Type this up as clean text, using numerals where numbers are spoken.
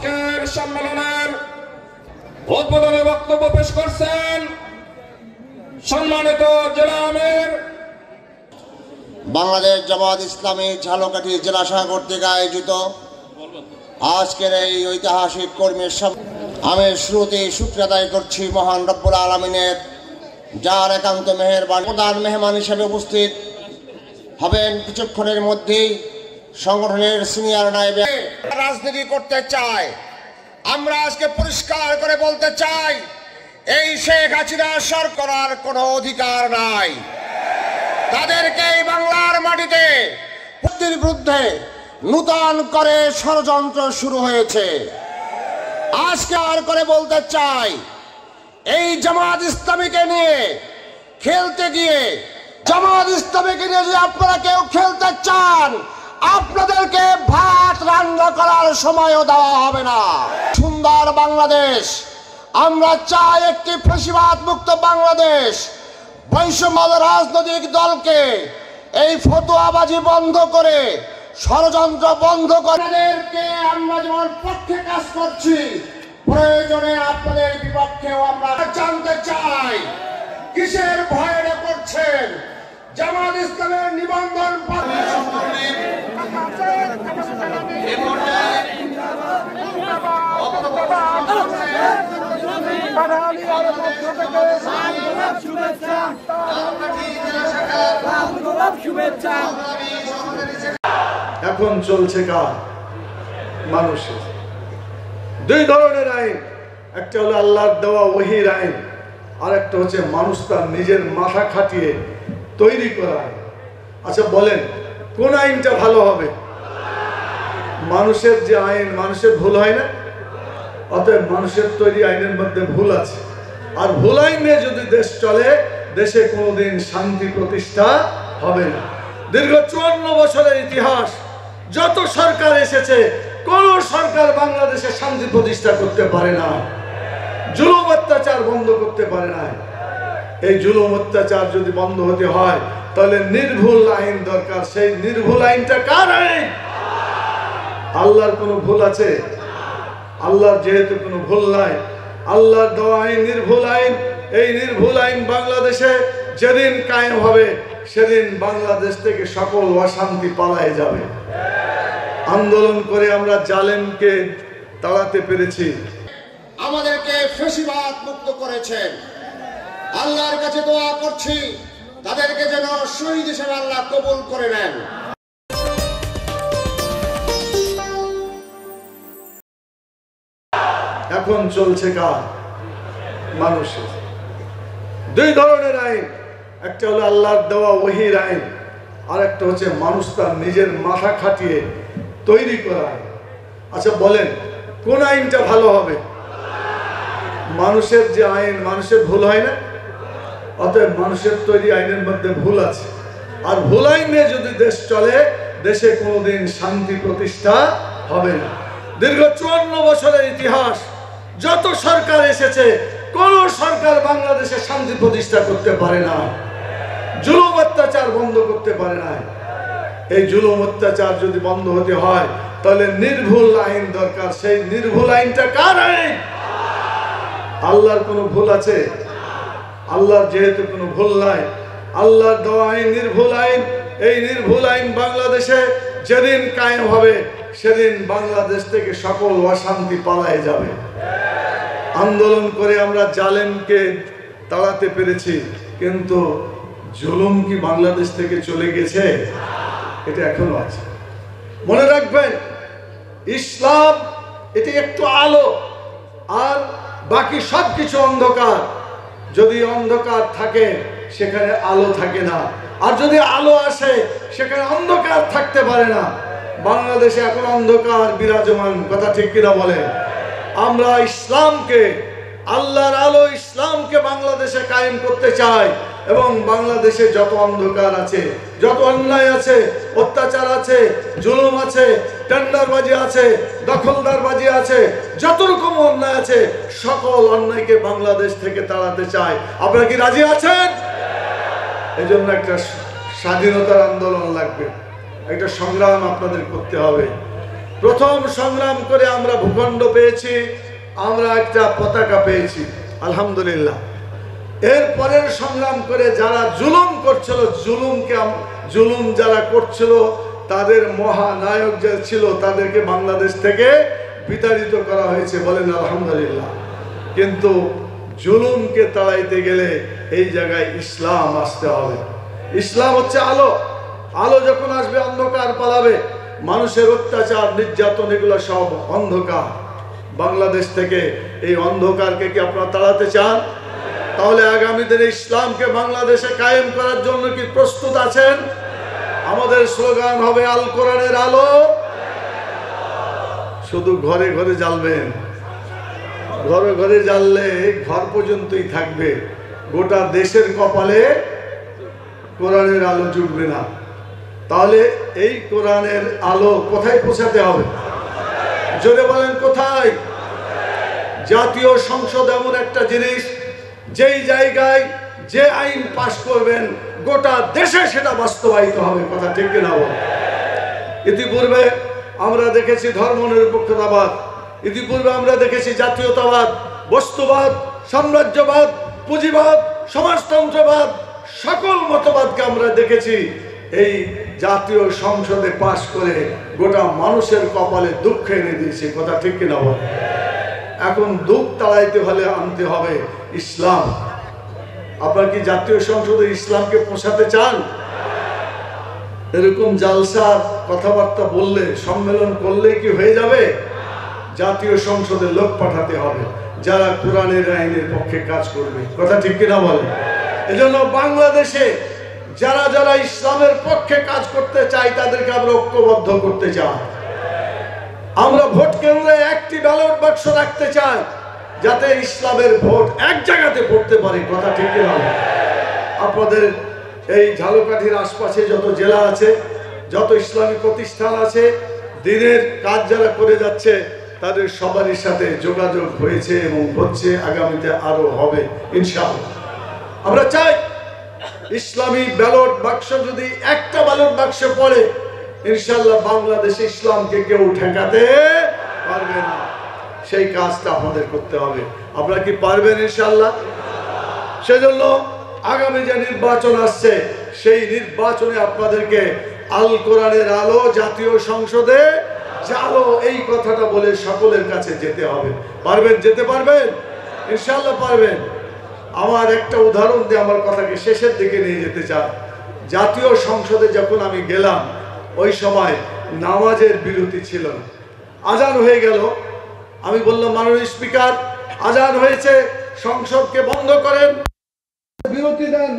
আজকের সম্মেলনের উদ্বোধনী বক্তব্য পেশ করছেন সম্মানিত জেলা আমির বাংলাদেশ জামাত ইসলামী ঝালকাঠি জেলা শাখা কর্তৃক আয়োজিত আজকের এই ঐতিহাসিক কর্মের আমি শুরুতেই শুকরিয়া আদায় করছি মহান রব্বুল আলামিনের, যার একান্ত মেহেরবানি। প্রধান মেহমান হিসেবে উপস্থিত হবেন কিছুক্ষণের মধ্যেই সংগঠনের সিনিয়র নায়েব। রাজনীতি করতে চাই, আমরা আজকে পরিষ্কার করে বলতে চাই, এই শেখ হাসিনা সরকার করার কোনো অধিকার নাই। তাদেরকে এই বাংলার মাটিতে প্রতির বিরুদ্ধে নূতন করে ষড়যন্ত্র শুরু হয়েছে। আজকে আর করে বলতে চাই, এই জামাত ইসলামীকে নিয়ে খেলতে গিয়ে, জামাত ইসলামীকে নিয়ে যদি আপনারা কেউ খেলতে চান, আপনাদেরকে ভাত রান্না করার সময়ও দেওয়া হবে না। সুন্দর বাংলাদেশ আমরা চাই, একটি ফ্যাসিবাদ মুক্ত বাংলাদেশ। বৈষম্য রাজনৈতিক দলকে এই ফতুয়াবাজি বন্ধ করে, ষড়যন্ত্র বন্ধ করে, আমরা যেমন পক্ষে কাজ করছি, প্রয়োজনে আপনাদের বিপক্ষেও আমরা জানতে চাই কিসের ভয়ে করছেন। জামাত ইসলামের নিবন্ধন এখন চলছে কার? মানুষের। দুই ধরনের আইন, একটা হলো আল্লাহর দেওয়া ওহীর আইন, আর একটা হচ্ছে মানুষ তার নিজের মাথা খাটিয়ে তৈরি করা আইন। আচ্ছা বলেন, কোন আইনটা ভালো হবে? মানুষের যে আইন, মানুষের ভুল হয় না? অতএব মানুষের তৈরি আইনের মধ্যে ভুল আছে, আর ভুল আইন নিয়ে যদি দেশ চলে, দেশে কোনোদিন শান্তি প্রতিষ্ঠা হবে না। দীর্ঘ 54 বছরের ইতিহাস, যত সরকার এসেছে, কোন সরকার বাংলাদেশে শান্তি প্রতিষ্ঠা করতে পারে না, জুলুম অত্যাচার বন্ধ করতে পারে না। এই জুলুম অত্যাচার যদি বন্ধ হতে হয়, তাহলে নির্ভুল আইন দরকার। সেই নির্ভুল আইনটা কার আইন? আল্লাহর কোনো ভুল আছে? আল্লাহর যেহেতু কোনো ভুল নাই, আল্লাহর দেওয়া আইন নির্ভুল আইন। এই নির্ভুল আইন বাংলাদেশে যেদিন কায়েম হবে, সেদিন বাংলাদেশ থেকে সকল অশান্তি পালায়ে যাবে। আন্দোলন করে আমরা জালেমকে তাড়াতে পেরেছি, আমাদেরকে ফ্যাসিবাদ মুক্ত করেছেন। আল্লাহর কাছে দোয়া করছি, তাদেরকে যেন শহীদ হিসেবে আল্লাহ কবুল করে নেন। এখন চলছে কার? মানুষের। দুই ধরনের আইন, একটা হলো আল্লাহর দেওয়া ওহীর আইন, আর একটা হচ্ছে মানুষ তার নিজের মাথা খাটিয়ে তৈরি করা আইন। আচ্ছা বলেন, কোন আইনটা ভালো হবে? মানুষের যে আইন, মানুষের ভুল হয় না? অতএব মানুষের তৈরি আইনের মধ্যে ভুল আছে, আর ভুল আইন নিয়ে যদি দেশ চলে, দেশে কোনোদিন শান্তি প্রতিষ্ঠা হবে না। দীর্ঘ 54 বছরের ইতিহাস, যত সরকার এসেছে, কোন সরকার বাংলাদেশে শান্তি প্রতিষ্ঠা করতে পারে না, জুলুম অত্যাচার বন্ধ করতে পারে না। এই জুলুম অত্যাচার যদি বন্ধ হতে হয়, তাহলে নির্ভুল আইন দরকার। সেই নির্ভুল আইনটা কার আইন? আল্লাহর কোনো ভুল আছে? আল্লাহর যেহেতু কোনো ভুল নাই, আল্লাহর দেওয়া আইন নির্ভুল আইন। এই নির্ভুল আইন বাংলাদেশে যেদিন কায়েম হবে, সেদিন বাংলাদেশ থেকে সকল অশান্তি পালায়ে যাবে। আন্দোলন করে আমরা জালেমকে তাড়াতে পেরেছি, কিন্তু জুলুম কি বাংলাদেশ থেকে চলে গেছে? এটা এখনো আছে। মনে রাখবেন, ইসলাম এটি একটু আলো, আর বাকি সবকিছু অন্ধকার। যদি অন্ধকার থাকে, সেখানে আলো থাকে না, আর যদি আলো আসে, সেখানে অন্ধকার থাকতে পারে না। বাংলাদেশে এখন অন্ধকার বিরাজমান, কথা ঠিক কিনা বলেন? আমরা ইসলামকে, আল্লাহর আলো ইসলামকে বাংলাদেশে কায়েম করতে চাই, এবং বাংলাদেশে যত অন্ধকার আছে, যত অন্যায় আছে, অত্যাচার আছে, জুলুম আছে, টেন্ডারবাজি আছে, দখলদারবাজি আছে, যত রকম অন্যায় আছে, সকল অন্যায়কে বাংলাদেশ থেকে তাড়াতে চাই। আপনারা কি রাজি আছেন? এই জন্য একটা স্বাধীনতার আন্দোলন লাগবে, একটা সংগ্রাম আপনাদের করতে হবে। প্রথম সংগ্রাম করে আমরা ভূখণ্ড পেয়েছি, আমরা একটা পতাকা পেয়েছি, আলহামদুলিল্লাহ। এর পরের সংগ্রাম করে যারা জুলুম করছিল, জুলুম যারা করছিল, তাদের মহানায়ক যে ছিল, তাদেরকে বাংলাদেশ থেকে বিতাড়িত করা হয়েছে, বলেন আলহামদুলিল্লাহ। কিন্তু জুলুমকে তাড়াইতে গেলে এই জায়গায় ইসলাম আসতে হবে। ইসলাম হচ্ছে আলো। আলো যখন আসবে অন্ধকার পালাবে। মানুষের অত্যাচার, নির্যাতন, এগুলো সব অন্ধকার। বাংলাদেশ থেকে এই অন্ধকারকে কি আপনারা তাড়াতে চান? তাহলে আগামী দিনে ইসলামকে বাংলাদেশে কায়েম করার জন্য কি প্রস্তুত আছেন? আমাদের স্লোগান হবে আল কোরআনের আলো শুধু ঘরে ঘরে জ্বালবেন। ঘরে ঘরে জ্বাললে ঘর পর্যন্তই থাকবে, গোটা দেশের কপালে কোরআনের আলো জুটবে না। তাহলে এই কোরআনের আলো কোথায় পৌঁছাতে হবে? জোরে বলেন কোথায়? জাতীয় সংসদ এমন একটা জিনিস, যেই জায়গায় যে আইন পাশ করবেন গোটা দেশে সেটা বাস্তবায়িত হবে। কথা ঠিক কিনা বল? ইতিপূর্বে আমরা দেখেছি ধর্মনিরপেক্ষতাবাদ, ইতিপূর্বে আমরা দেখেছি জাতীয়তাবাদ, বস্তুবাদ, সাম্রাজ্যবাদ, পুঁজিবাদ, সমাজতন্ত্রবাদ, সকল মতবাদকে আমরা দেখেছি। এই জাতীয় সংসদে পাশ করে গোটা মানুষের কপালে দুঃখ এনে দিয়েছে। কথা ঠিক কিনা বল? এখন দুঃখ তাড়াইতে হলে আনতে হবে ইসলাম। আপনারা কি জাতীয় সংসদে ইসলামকে পৌঁছাতে চান? এরকম জালসার কথাবার্তা বললে, সম্মেলন করলে কি হয়ে যাবে? জাতীয় সংসদে লোক পাঠাতে হবে যারা কোরআনের আইনের পক্ষে কাজ করবে। কথা ঠিক কিনা বলে? এজন্য বাংলাদেশে যারা যারা ইসলামের পক্ষে কাজ করতে চাই তাদেরকে আমরা ঐক্যবদ্ধ করতে চাই। আমরা ভোট কেন্দ্রে একটি ব্যালট বাক্স রাখতে চাই যাতে ইসলামের ভোট এক জায়গাতে পড়তে পারে। কথা ঠিক কিনা? আপনাদের এই ঝালকাঠির আশপাশে যত জেলা আছে, যত ইসলামী প্রতিষ্ঠান আছে, দিনের কাজ যারা করে যাচ্ছে তাদের সবারই সাথে যোগাযোগ হয়েছে এবং হচ্ছে, আগামীতে আরো হবে ইনশাআল্লাহ। আমরা চাই ইসলামী ব্যালট বাক্স যদি একটা ব্যালট বাক্সে পড়ে, ইনশাআল্লাহ বাংলাদেশে ইসলামকে কেউ ঠেকাতে পারবে না। সেই কাজটা আমাদের করতে হবে। আপনারা কি পারবেন ইনশাআল্লাহ? সেজন্য আগামী যে নির্বাচন আসছে, সেই নির্বাচনে আপনাদেরকে আল কোরআনের আলো জাতীয় সংসদে জ্বালো, এই কথাটা বলে সকলের কাছে যেতে হবে। পারবেন? যেতে পারবেন? ইনশাআল্লাহ পারবেন। আমার একটা উদাহরণ দিয়ে আমার কথাকে শেষের দিকে নিয়ে যেতে চাই। জাতীয় সংসদে যখন আমি গেলাম, ওই সময় নামাজের বিরতি ছিল না। আজান হয়ে গেল, আমি বললাম মাননীয় স্পিকার, আজান হয়েছে, সংসদকে বন্ধ করেন, বিরতি দেন।